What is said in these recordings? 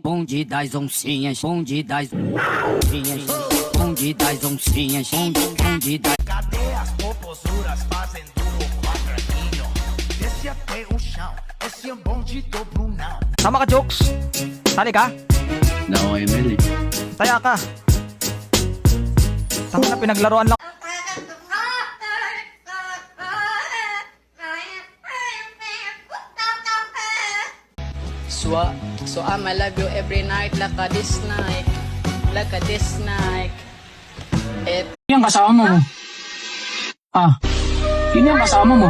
Bonde das oncinhas, bonde das oncinhas, bonde das oncinhas, bonde das... Cadê as popozuras fazendo o quadradinho? Desce até o chão, esse é um bonde do Brunão. Sama ka, Jokes? Sali ka? Na OML eh. Taya ka. Tama na, pinaglaruan lang. So I love you every night like a this night. Like a this night. Yun yung kasama mo. Ah, yun yung kasama mo.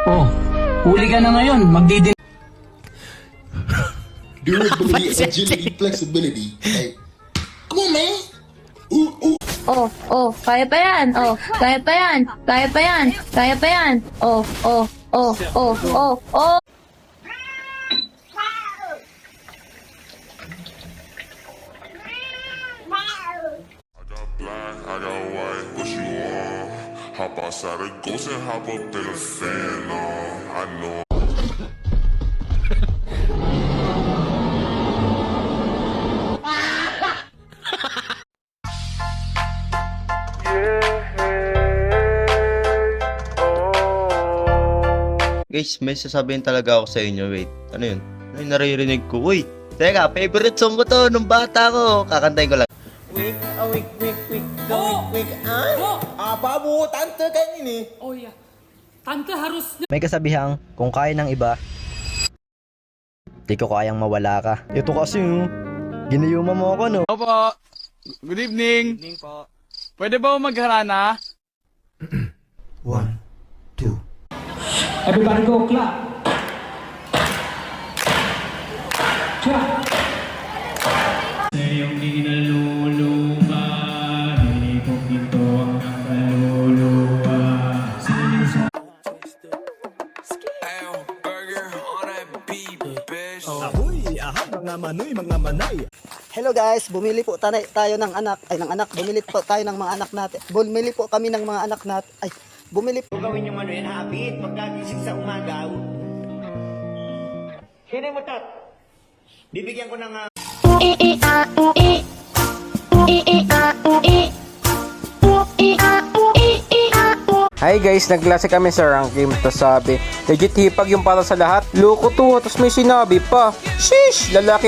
Oh, huli ka na ngayon. Magdidin. Durability, agility, flexibility. Like, come on, man. Ooh. Kaya pa yan. Kaya pa yan. Kaya pa yan. Kaya pa yan. I got white, what you want? Hop outside a ghost and hop up to the fan on. I know. Guys, may sasabihin talaga ako sa inyo. Wait, ano yun? Ano yung naririnig ko? Uy, teka, favorite song ko to nung bata ko. Kakantayin ko lang. Wig, wig, babu, tante kayak gini. Oh iya, tante harus... May kasabihang, kung kaya ng iba, di ko kayang mawala ka. Ito kasi ginayuma mo ako, no? Opo, good evening. Good evening po. Pwede ba magharana? 1, 2. Everybody go clap. Clap. Sayong ninalulupa, hindi ko ito ang kaluluwa. Hello guys, bumili po tayo ng bumili po tayo ng mga anak natin. Bumili po kami ng mga anak natin. Bumili po. Gawin yung ano yan, habit, pagkagising sa umaga. Sino mo tat? Bibigyan ko ng... Hi guys, nagklase kami sa ranking. Tapos sabi, legit hipag yung para sa lahat. Loko to, tapos may sinabi pa. Sheesh, lalaki.